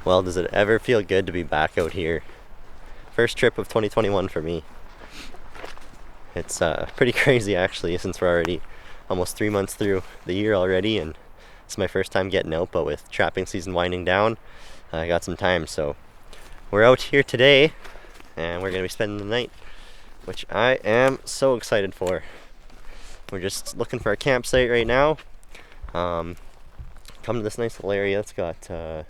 Well, does it ever feel good to be back out here? First trip of 2021 for me. It's pretty crazy actually, since we're already almost 3 months through the year already, and it's my first time getting out, but with trapping season winding down, I got some time, so we're out here today, and we're going to be spending the night, which I am so excited for. We're just looking for a campsite right now. Come to this nice little area. It's got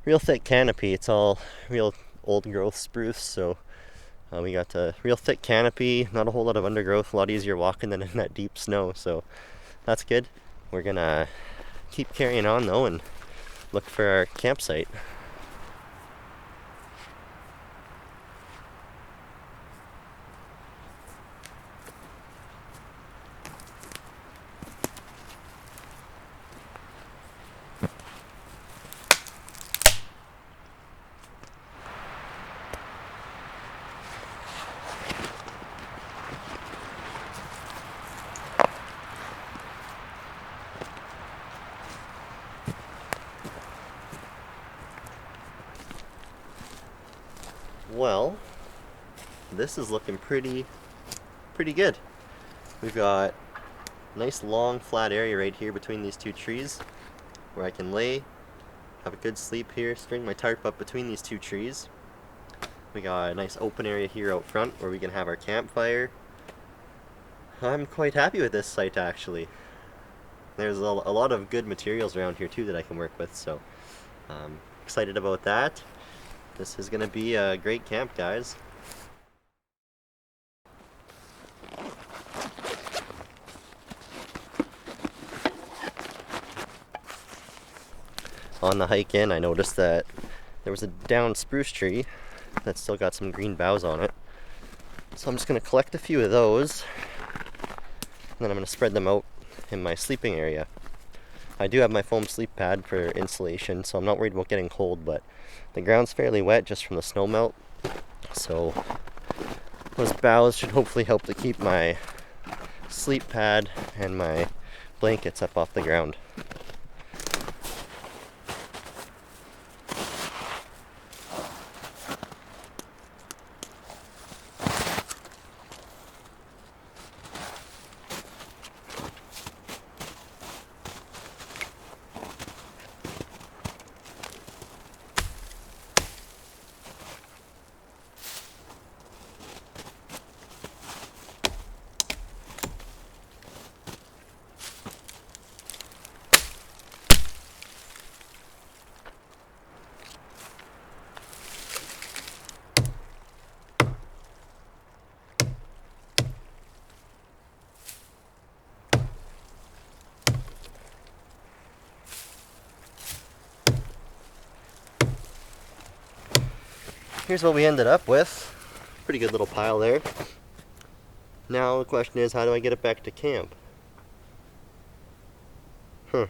real thick canopy. It's all real old growth spruce, so we got a real thick canopy, not a whole lot of undergrowth, a lot easier walking than in that deep snow, so that's good. We're gonna keep carrying on though and look for our campsite. Well, this is looking pretty good. We've got a nice long flat area right here between these two trees where I can lay, have a good sleep here, string my tarp up between these two trees. We got a nice open area here out front where we can have our campfire. I'm quite happy with this site actually. There's a lot of good materials around here too that I can work with, so excited about that. This is going to be a great camp, guys. On the hike in, I noticed that there was a downed spruce tree that still got some green boughs on it. So I'm just going to collect a few of those, and then I'm going to spread them out in my sleeping area. I do have my foam sleep pad for insulation, so I'm not worried about getting cold, but the ground's fairly wet just from the snow melt, so those boughs should hopefully help to keep my sleep pad and my blankets up off the ground. Here's what we ended up with. Pretty good little pile there. Now the question is, how do I get it back to camp? I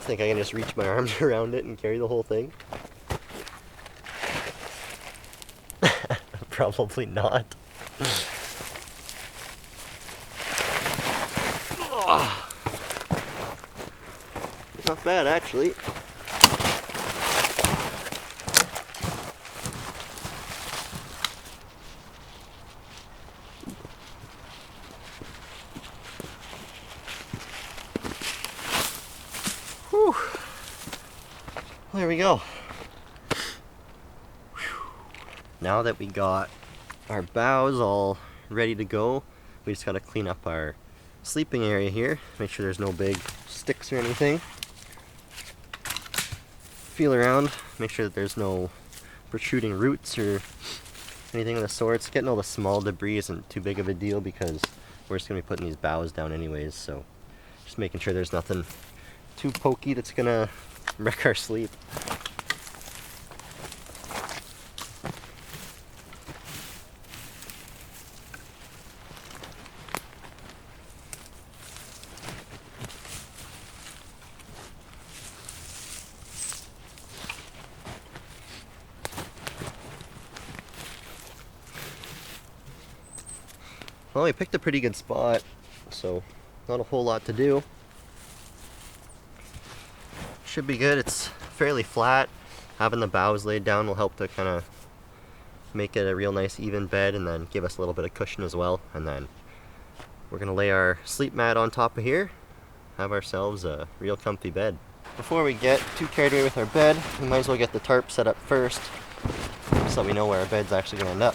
think I can just reach my arms around it and carry the whole thing. Probably not. Not bad, actually. Whew. There we go. Now that we got our boughs all ready to go, we just got to clean up our sleeping area here. Make sure there's no big sticks or anything. Feel around, make sure that there's no protruding roots or anything of the sorts. Getting all the small debris isn't too big of a deal because we're just going to be putting these boughs down anyways, so just making sure there's nothing too pokey that's going to wreck our sleep. Well, we picked a pretty good spot, so not a whole lot to do. should be good. It's fairly flat. Having the boughs laid down will help to kind of make it a real nice even bed and then give us a little bit of cushion as well. And then we're gonna lay our sleep mat on top of here, have ourselves a real comfy bed. Before we get too carried away with our bed, we might as well get the tarp set up first so we know where our bed's actually gonna end up.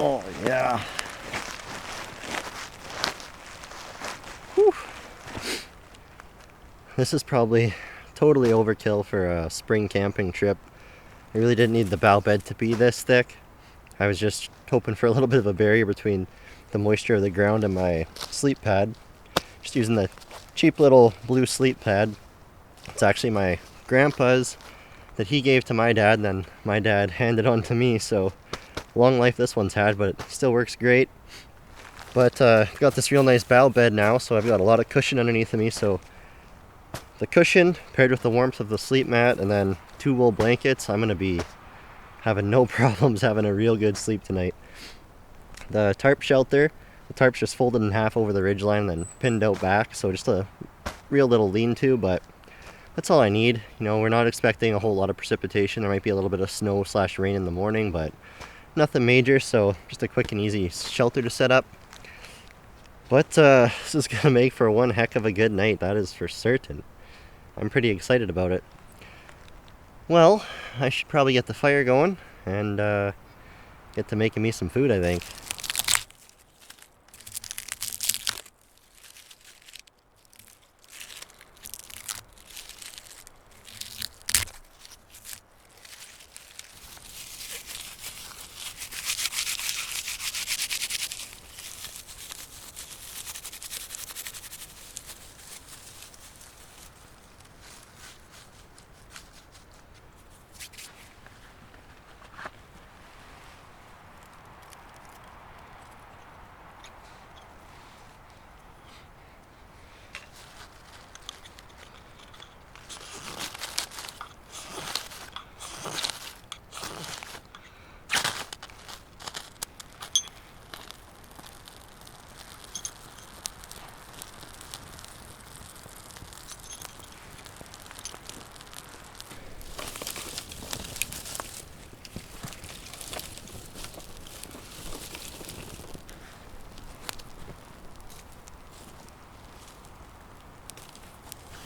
Oh yeah. Whew. This is probably totally overkill for a spring camping trip. I really didn't need the bough bed to be this thick. I was just hoping for a little bit of a barrier between the moisture of the ground and my sleep pad. Just using the cheap little blue sleep pad. It's actually my grandpa's that he gave to my dad, and then my dad handed on to me, so long life this one's had, but it still works great. But I've got this real nice bough bed now, so I've got a lot of cushion underneath of me, so the cushion paired with the warmth of the sleep mat and then 2 wool blankets, I'm gonna be having no problems having a real good sleep tonight. The tarp shelter, the tarp's just folded in half over the ridgeline and then pinned out back, so just a real little lean-to, but that's all I need. You know, we're not expecting a whole lot of precipitation. There might be a little bit of snow / rain in the morning, but nothing major, so just a quick and easy shelter to set up. But this is gonna make for one heck of a good night, that is for certain. I'm pretty excited about it. Well, I should probably get the fire going and get to making me some food, I think.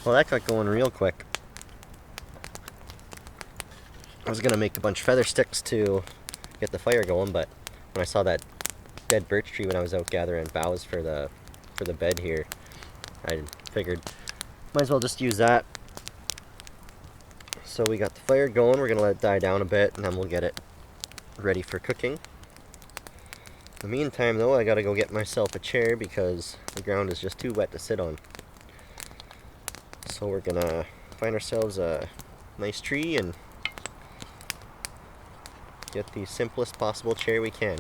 Well, that got going real quick. I was gonna make a bunch of feather sticks to get the fire going, but when I saw that dead birch tree when I was out gathering boughs for the bed here, I figured might as well just use that. So we got the fire going. We're gonna let it die down a bit, and then we'll get it ready for cooking. In the meantime, though, I gotta go get myself a chair because the ground is just too wet to sit on. So we're gonna find ourselves a nice tree and get the simplest possible chair we can.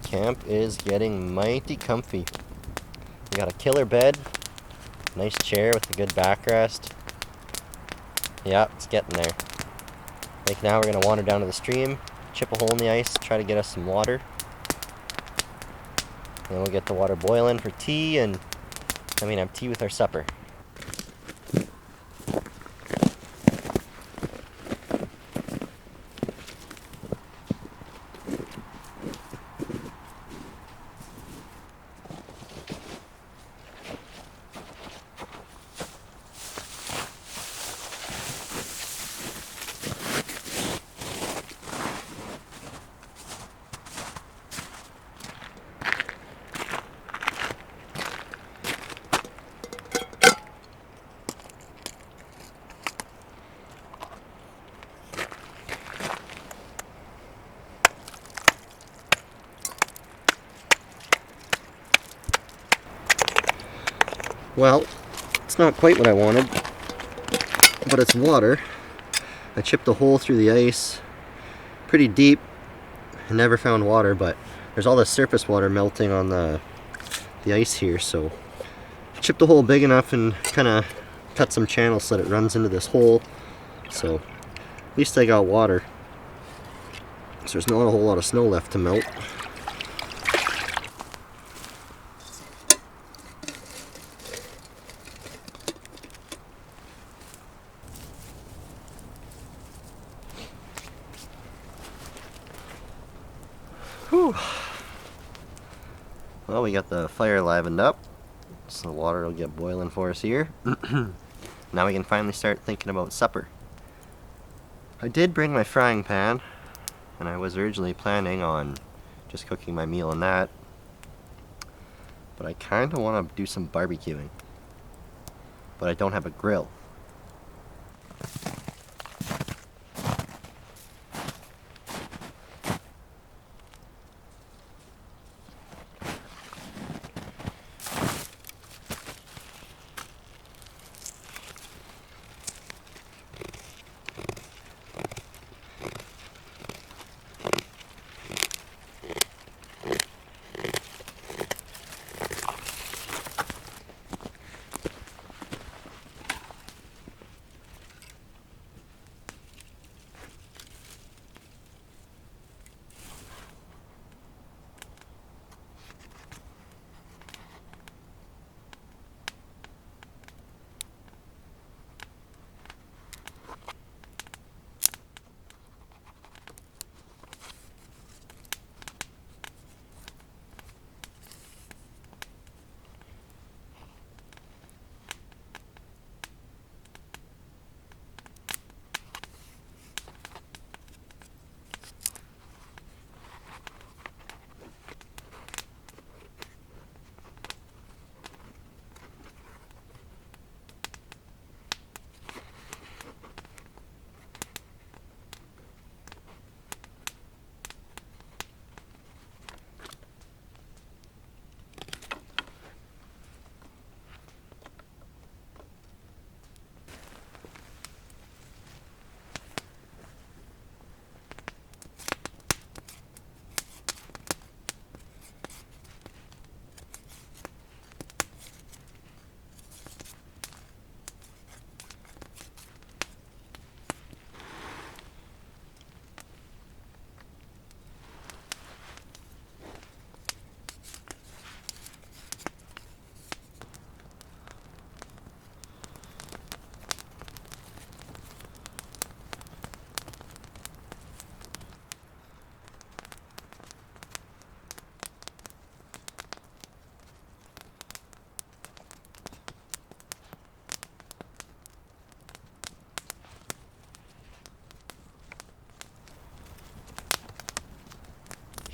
Camp is getting mighty comfy. We got a killer bed, nice chair with a good backrest. Yeah, it's getting there. Like now we're gonna wander down to the stream, chip a hole in the ice, try to get us some water. Then we'll get the water boiling for tea, and have tea with our supper. Well, it's not quite what I wanted, but it's water. I chipped a hole through the ice pretty deep and never found water, but there's all this surface water melting on the ice here, so I chipped a hole big enough and kind of cut some channels so that it runs into this hole. So at least I got water. So there's not a whole lot of snow left to melt. Whew. Well, we got the fire livened up, so the water will get boiling for us here. Now we can finally start thinking about supper. I did bring my frying pan, and I was originally planning on just cooking my meal in that, but I kind of want to do some barbecuing, but I don't have a grill.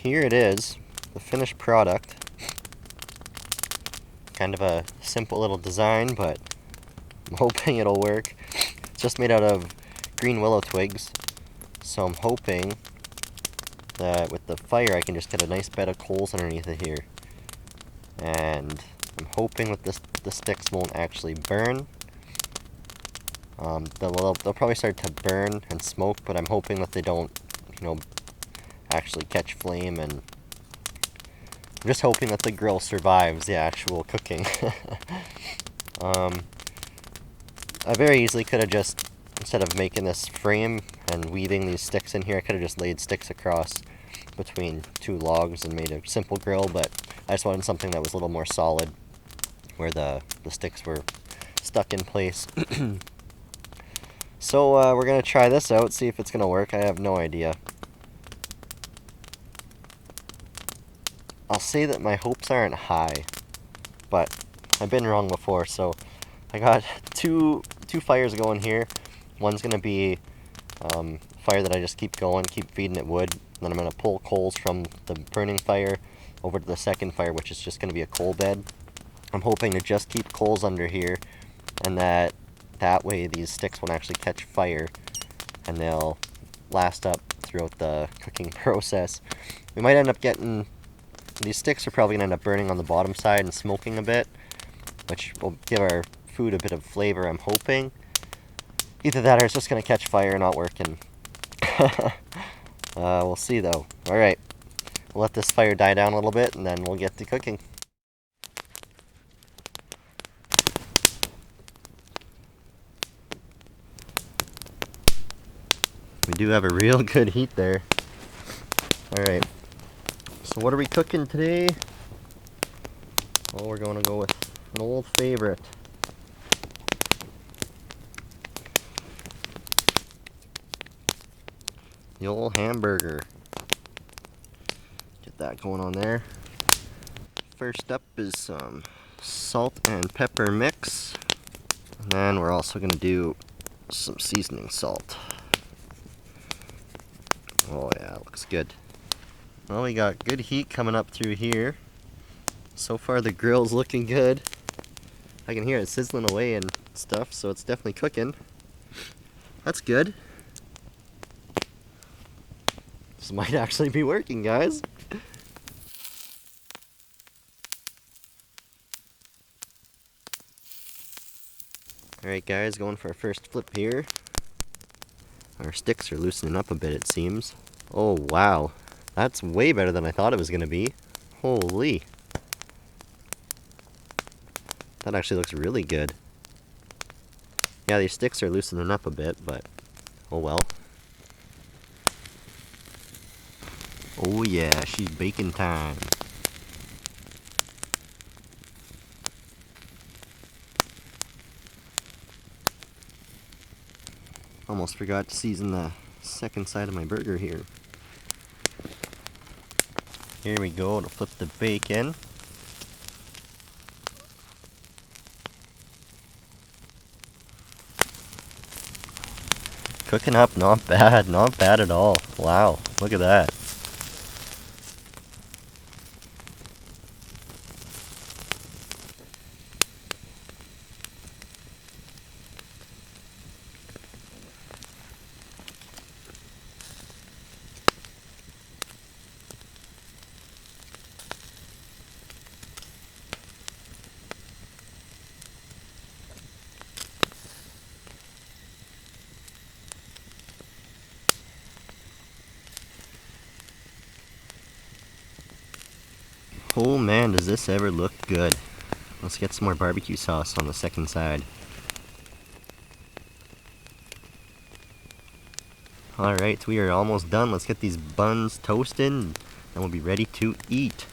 here it is, the finished product. Kind of a simple little design, but I'm hoping it'll work. It's just made out of green willow twigs, so I'm hoping that with the fire I can just get a nice bed of coals underneath it here. And I'm hoping that the sticks won't actually burn. They'll probably start to burn and smoke, but I'm hoping that they don't, actually catch flame, and I'm just hoping that the grill survives the actual cooking. I very easily could have just, instead of making this frame and weaving these sticks in here, I could have just laid sticks across between two logs and made a simple grill, but I just wanted something that was a little more solid, where the sticks were stuck in place. So we're going to try this out, see if it's going to work. I have no idea. I'll say that my hopes aren't high, but I've been wrong before. So I got two fires going here. One's going to be fire that I just keep going, keep feeding it wood. Then I'm going to pull coals from the burning fire over to the second fire, which is just going to be a coal bed. I'm hoping to just keep coals under here, and that way these sticks won't actually catch fire, and they'll last up throughout the cooking process. We might end up getting, these sticks are probably going to end up burning on the bottom side and smoking a bit, which will give our food a bit of flavor, I'm hoping. Either that or it's just going to catch fire and not working. We'll see though. Alright, we'll let this fire die down a little bit and then we'll get to cooking. We do have a real good heat there. Alright, so what are we cooking today? Well, we're going to go with an old favorite. The old hamburger. Get that going on there. First up is some salt and pepper mix. And then we're also going to do some seasoning salt. Oh yeah, looks good. Well, we got good heat coming up through here. So far the grill's looking good. I can hear it sizzling away and stuff, so it's definitely cooking. That's good. This might actually be working, guys. Alright guys, going for our first flip here. Our sticks are loosening up a bit, it seems. Oh wow, that's way better than I thought it was going to be. Holy. That actually looks really good. Yeah, these sticks are loosening up a bit, but oh well. Oh yeah, she's baking time. Almost forgot to season the second side of my burger here. Here we go to flip the bacon. Cooking up, not bad at all. Wow, look at that. Oh man, does this ever look good. Let's get some more barbecue sauce on the second side. Alright, we are almost done. Let's get these buns toasted and we'll be ready to eat.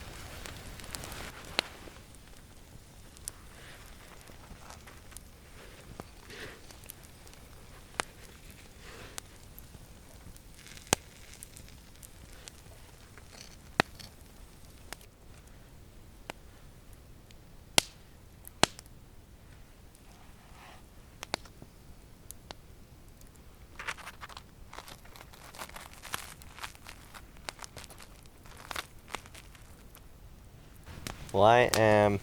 Well, I am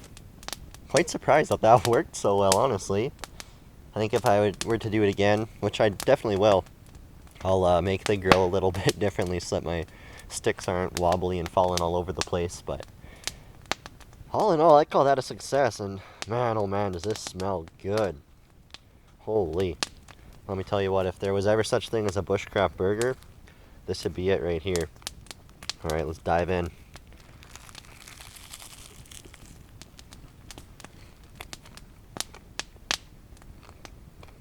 quite surprised that that worked so well, honestly. I think if I were to do it again, which I definitely will, I'll make the grill a little bit differently so that my sticks aren't wobbly and falling all over the place. But all in all, I call that a success, and man, oh man, does this smell good. Holy. Let me tell you what, if there was ever such thing as a Bushcraft burger, this would be it right here. Alright, let's dive in.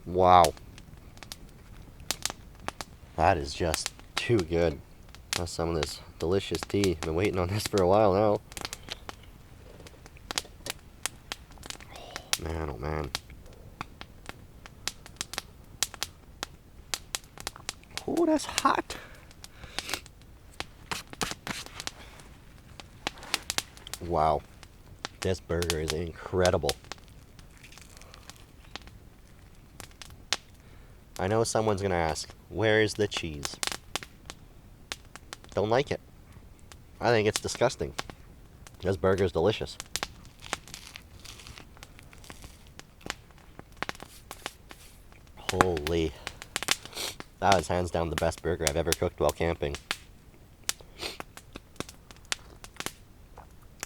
Wow. That is just too good. That's some of this delicious tea. I've been waiting on this for a while now. Oh man, oh man. Oh, that's hot. Wow. This burger is incredible. I know someone's gonna ask, where is the cheese? Don't like it. I think it's disgusting. This burger is delicious. Holy. That was hands down the best burger I've ever cooked while camping.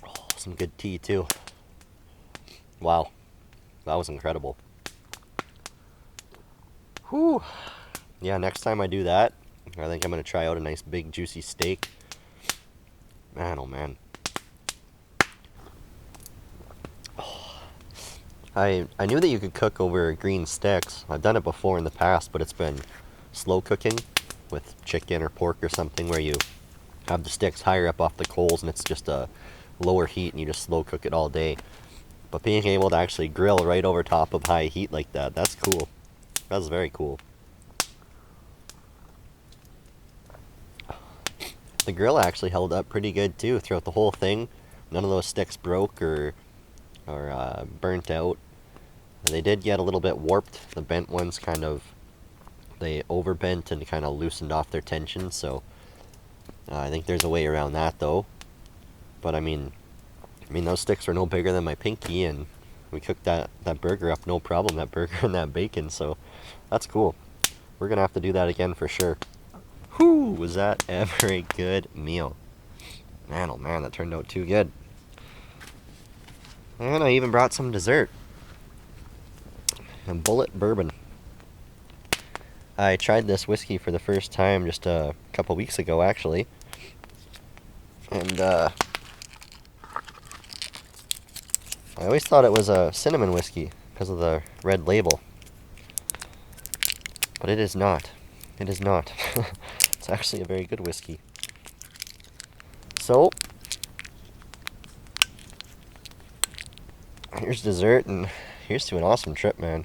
Oh, some good tea too. Wow. That was incredible. Whew. Yeah, next time I do that, I think I'm going to try out a nice big juicy steak. Man, oh man. Oh. I knew that you could cook over green sticks. I've done it before in the past, but it's been slow cooking with chicken or pork or something where you have the sticks higher up off the coals and it's just a lower heat and you just slow cook it all day. But being able to actually grill right over top of high heat like that, that's cool. That's very cool. The grill actually held up pretty good too throughout the whole thing. None of those sticks broke or burnt out. They did get a little bit warped. The bent ones they overbent and kind of loosened off their tension, so I think there's a way around that though. But I mean those sticks are no bigger than my pinky, and we cooked that burger up no problem, that burger and that bacon, so that's cool. We're gonna have to do that again for sure. Whew, was that ever a good meal. Man, oh man, that turned out too good. And I even brought some dessert. A Bullet bourbon. I tried this whiskey for the first time just a couple weeks ago, actually. And I always thought it was a cinnamon whiskey because of the red label. But it is not. It is not. It's actually a very good whiskey. So, here's dessert, and here's to an awesome trip, man.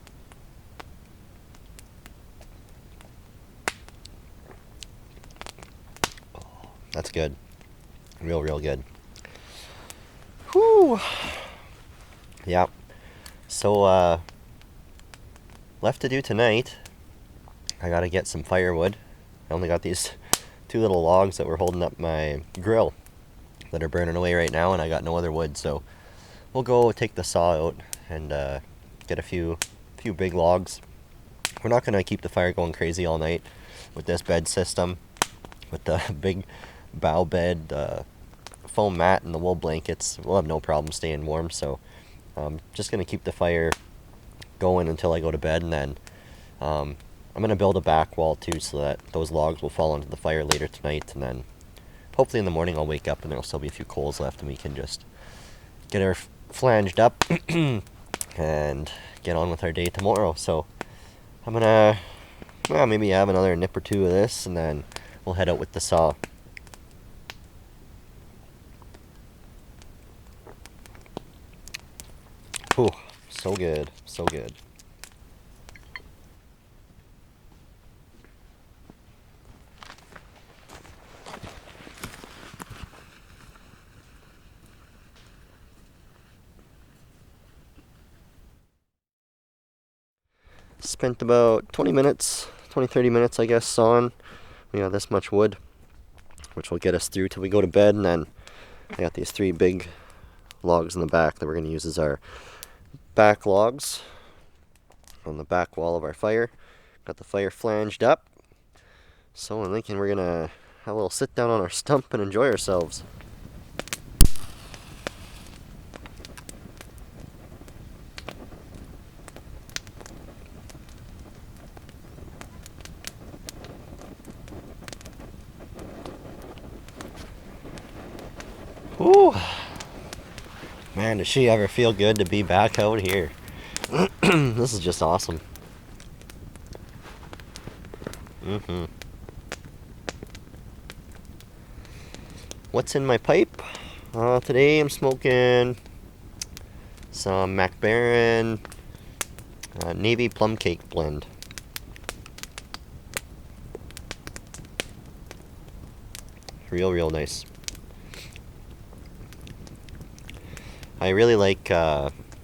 That's good. Real good. Whew. Yeah. So, left to do tonight, I gotta get some firewood. I only got these 2 little logs that were holding up my grill that are burning away right now, and I got no other wood, so we'll go take the saw out and get a few big logs. We're not gonna keep the fire going crazy all night with this bed system, with the big bough bed, foam mat, and the wool blankets. We'll have no problem staying warm, so just gonna keep the fire going until I go to bed, and then I'm gonna build a back wall too so that those logs will fall into the fire later tonight, and then hopefully in the morning I'll wake up and there'll still be a few coals left and we can just get her flanged up and get on with our day tomorrow. So I'm gonna maybe have another nip or 2 of this, and then we'll head out with the saw. Whew, so good, so good. Spent about 20 minutes, 30 minutes I guess sawing. We got this much wood, which will get us through till we go to bed, and then I got these 3 big logs in the back that we're going to use as our back logs on the back wall of our fire. Got the fire flanged up. So I'm thinking we're going to have a little sit down on our stump and enjoy ourselves. Whew. Man, does she ever feel good to be back out here. This is just awesome. What's in my pipe? Today I'm smoking some MacBaron Navy Plum Cake blend. Real nice. I really like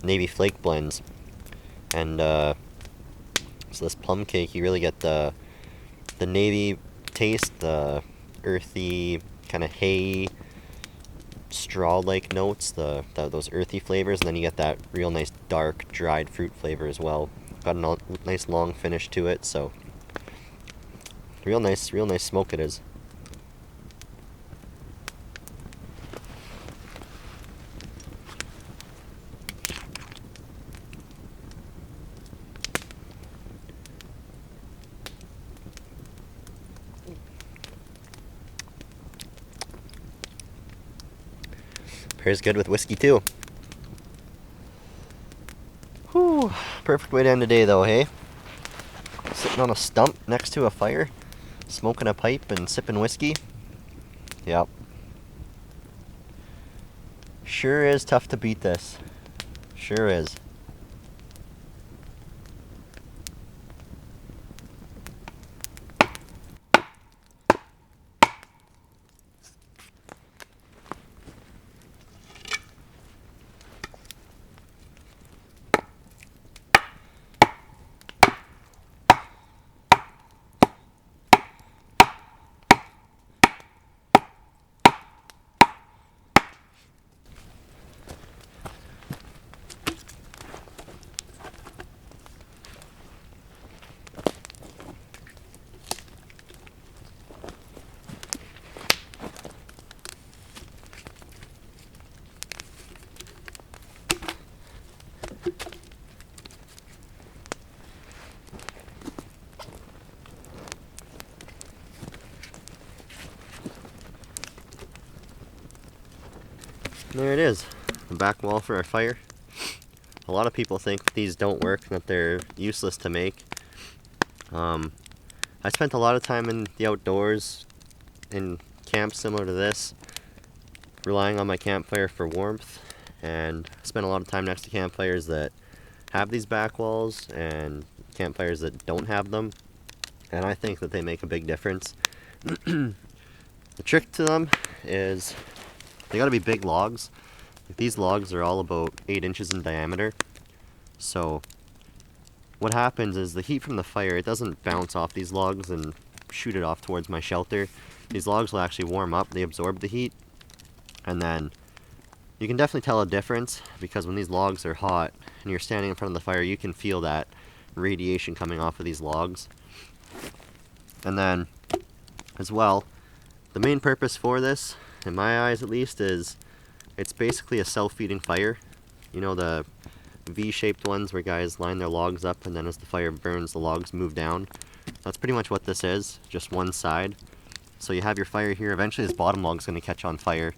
Navy Flake blends, and so this plum cake, you really get the Navy taste, the earthy kind of hay, straw-like notes, those earthy flavors, and then you get that real nice dark dried fruit flavor as well. Got a nice long finish to it, so real nice smoke it is. Pairs good with whiskey too. Whew, perfect way to end the day though, hey? Sitting on a stump next to a fire, smoking a pipe and sipping whiskey. Yep. Sure is tough to beat this. Sure is. There it is, the back wall for our fire. A lot of people think these don't work, that they're useless to make. I spent a lot of time in the outdoors, in camps similar to this, relying on my campfire for warmth, and I spent a lot of time next to campfires that have these back walls and campfires that don't have them, and I think that they make a big difference. The trick to them is they gotta be big logs. These logs are all about 8 inches in diameter. So what happens is the heat from the fire, it doesn't bounce off these logs and shoot it off towards my shelter. These logs will actually warm up, they absorb the heat, and then you can definitely tell a difference because when these logs are hot and you're standing in front of the fire, you can feel that radiation coming off of these logs. And then as well, the main purpose for this, in my eyes at least, is it's basically a self-feeding fire. You know, the V-shaped ones where guys line their logs up and then as the fire burns, the logs move down. That's pretty much what this is, just one side. So you have your fire here, eventually this bottom log's going to catch on fire.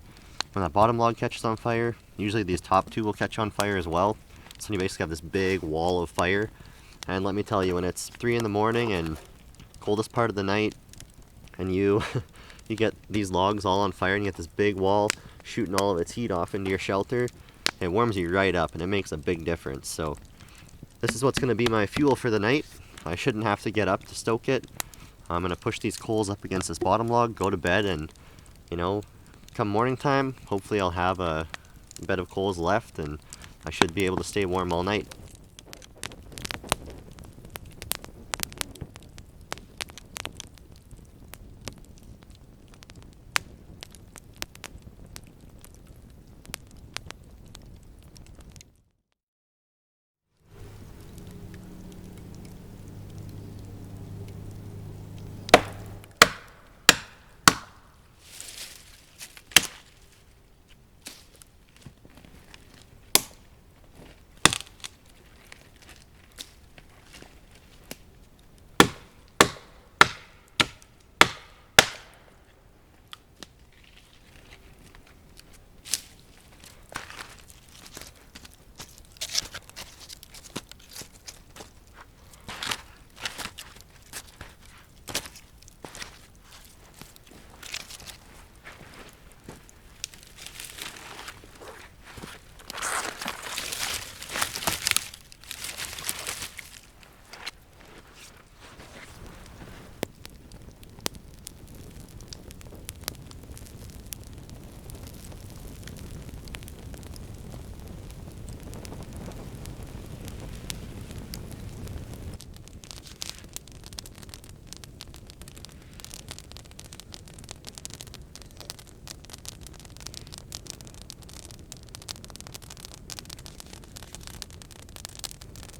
When that bottom log catches on fire, usually these top two will catch on fire as well. So you basically have this big wall of fire. And let me tell you, when it's 3 in the morning and coldest part of the night, and you get these logs all on fire and you get this big wall shooting all of its heat off into your shelter, it warms you right up and it makes a big difference. So this is what's going to be my fuel for the night. I shouldn't have to get up to stoke it. I'm going to push these coals up against this bottom log, go to bed, and you know, come morning time, hopefully I'll have a bed of coals left and I should be able to stay warm all night.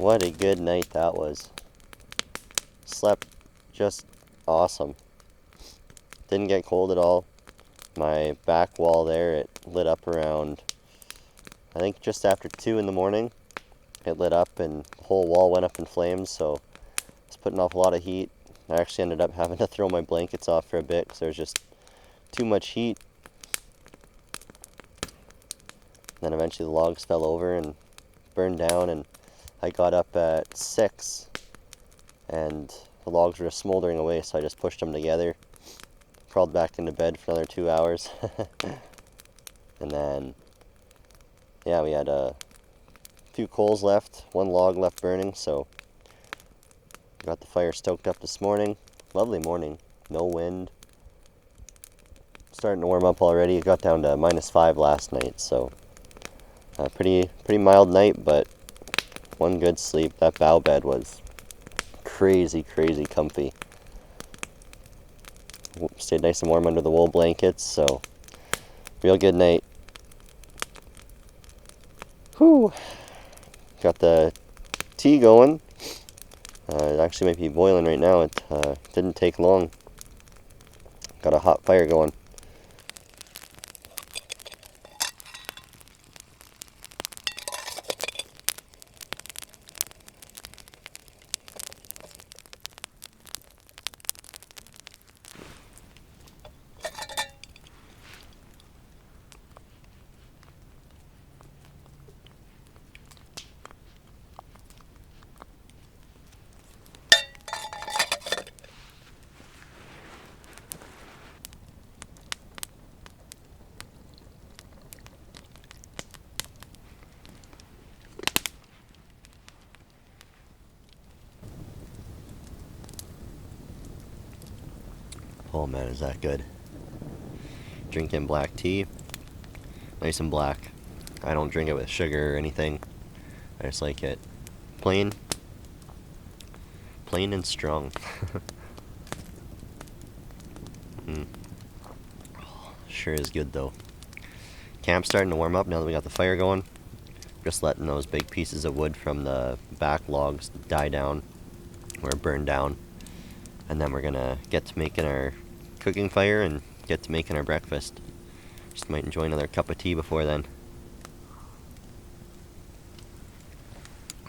What a good night that was. Slept just awesome. Didn't get cold at all. My back wall there, it lit up around, I think just after 2 in the morning. It lit up and the whole wall went up in flames, so it's putting off a lot of heat. I actually ended up having to throw my blankets off for a bit because there was just too much heat. Then eventually the logs fell over and burned down, and I got up at 6 and the logs were just smoldering away, so I just pushed them together, crawled back into bed for another 2 hours. And then, yeah, we had a few coals left, one log left burning, so got the fire stoked up this morning. Lovely morning, no wind. Starting to warm up already. It got down to -5 last night, so pretty mild night, but one good sleep. That bough bed was crazy comfy. Stayed nice and warm under the wool blankets, so real good night. Whew. Got the tea going. It actually might be boiling right now. It didn't take long. Got a hot fire going. Oh man, is that good. Drinking black tea. Nice and black. I don't drink it with sugar or anything. I just like it plain and strong. Sure is good though. Camp's starting to warm up now that we got the fire going. Just letting those big pieces of wood from the back logs die down or burn down. And then we're gonna get to making our cooking fire and get to making our breakfast. Just might enjoy another cup of tea before then.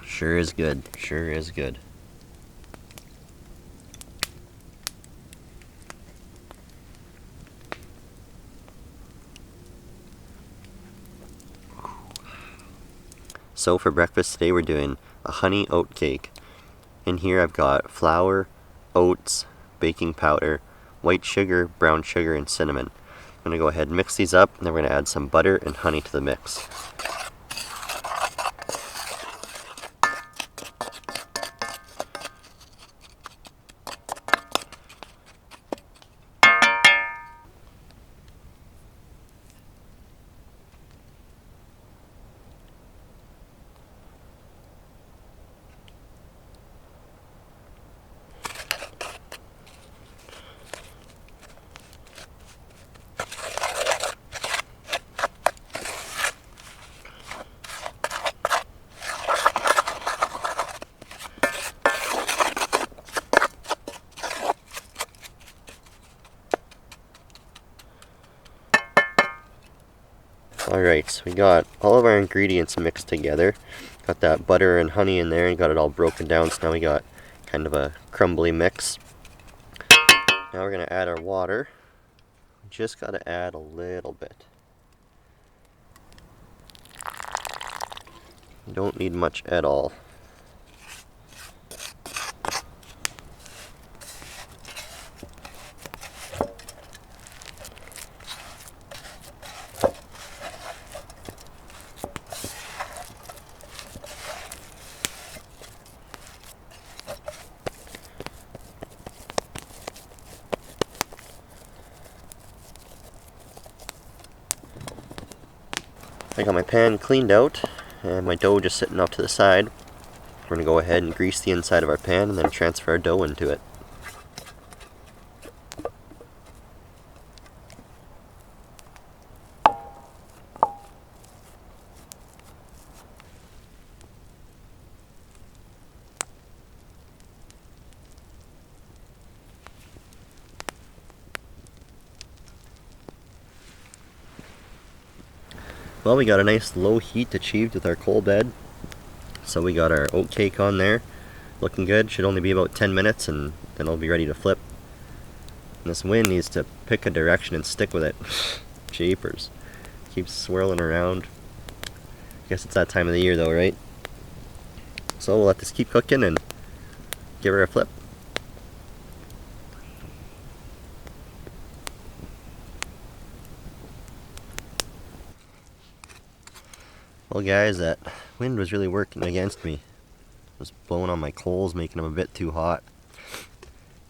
Sure is good. Sure is good. So for breakfast today we're doing a honey oat cake. In here I've got flour, oats, baking powder, white sugar, brown sugar, and cinnamon. I'm going to go ahead and mix these up, and then we're going to add some butter and honey to the mix. Alright, so we got all of our ingredients mixed together. Got that butter and honey in there and got it all broken down, so now we got kind of a crumbly mix. Now we're going to add our water. Just got to add a little bit. You don't need much at all. I got my pan cleaned out and my dough just sitting off to the side. We're going to go ahead and grease the inside of our pan and then transfer our dough into it. Well, we got a nice low heat achieved with our coal bed. So we got our oat cake on there. Looking good. Should only be about 10 minutes and then it'll be ready to flip. And this wind needs to pick a direction and stick with it. Jeepers. Keeps swirling around. Guess it's that time of the year though, right? So we'll let this keep cooking and give her a flip. Well guys, that wind was really working against me. It was blowing on my coals, making them a bit too hot.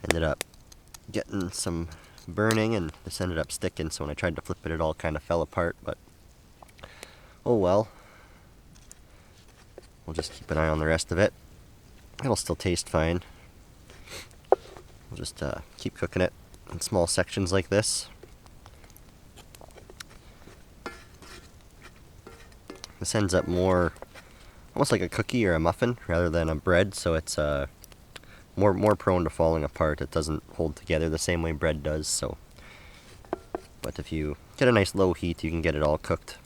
Ended up getting some burning and this ended up sticking, so when I tried to flip it, it all kind of fell apart, but oh well. We'll just keep an eye on the rest of it. It'll still taste fine. We'll just keep cooking it in small sections like this. This ends up more almost like a cookie or a muffin rather than a bread, so it's more prone to falling apart. It doesn't hold together the same way bread does. So, but if you get a nice low heat, you can get it all cooked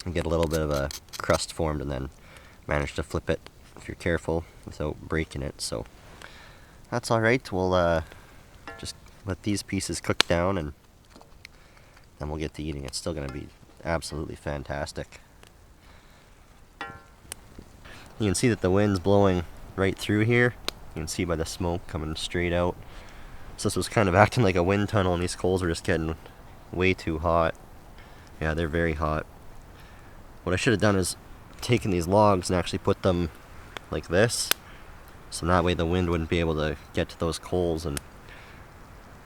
and get a little bit of a crust formed, and then manage to flip it if you're careful without breaking it. So that's all right. We'll just let these pieces cook down, and then we'll get to eating. It's still going to be absolutely fantastic. You can see that the wind's blowing right through here. You can see by the smoke coming straight out. So this was kind of acting like a wind tunnel, and these coals are just getting way too hot. Yeah, they're very hot. What I should have done is taken these logs and actually put them like this, so that way the wind wouldn't be able to get to those coals and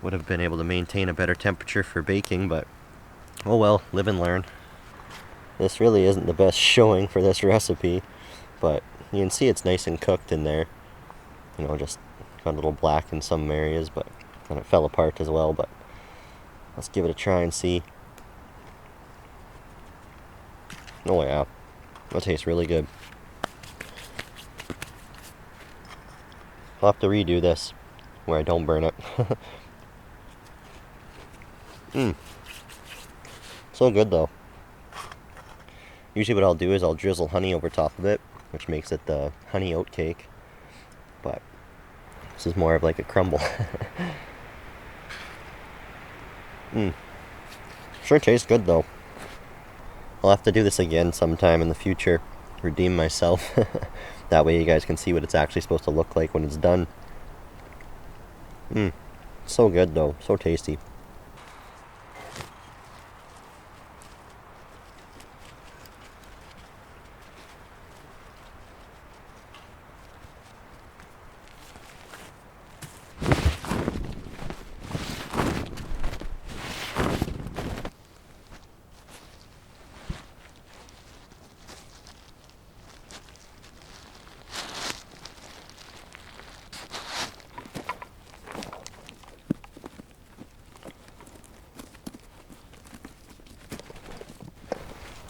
would have been able to maintain a better temperature for baking, but oh well, live and learn. This really isn't the best showing for this recipe, but you can see it's nice and cooked in there. You know, just got a little black in some areas, but and it fell apart as well, but let's give it a try and see. Oh yeah, that tastes really good. I'll have to redo this where I don't burn it. So good though. Usually what I'll do is I'll drizzle honey over top of it, which makes it the honey oat cake, but this is more of like a crumble. Sure tastes good though. I'll have to do this again sometime in the future, redeem myself. That way you guys can see what it's actually supposed to look like when it's done. So good though, so tasty.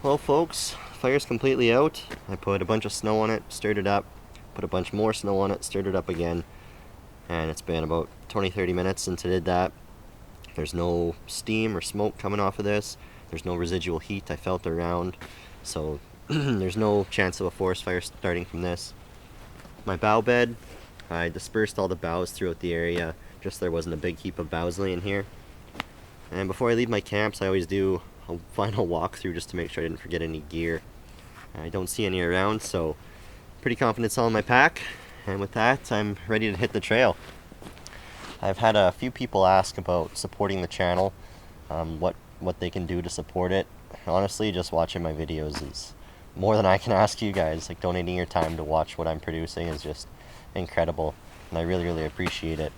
Well folks, fire's completely out. I put a bunch of snow on it, stirred it up, put a bunch more snow on it, stirred it up again, and it's been about 20-30 minutes since I did that. There's no steam or smoke coming off of this. There's no residual heat I felt around, so there's no chance of a forest fire starting from this. My bough bed, I dispersed all the boughs throughout the area, just so there wasn't a big heap of boughs laying here. And before I leave my camps, I always do a final walkthrough just to make sure I didn't forget any gear. I don't see any around, so pretty confident it's all in my pack. And with that, I'm ready to hit the trail. I've had a few people ask about supporting the channel, what they can do to support it. Honestly, just watching my videos is more than I can ask you guys. Like, donating your time to watch what I'm producing is just incredible, and I really appreciate it.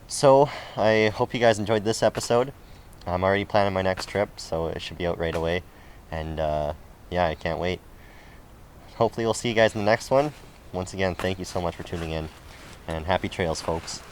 So I hope you guys enjoyed this episode. I'm already planning my next trip, so it should be out right away, and yeah, I can't wait. Hopefully we'll see you guys in the next one. Once again, thank you so much for tuning in, and happy trails, folks.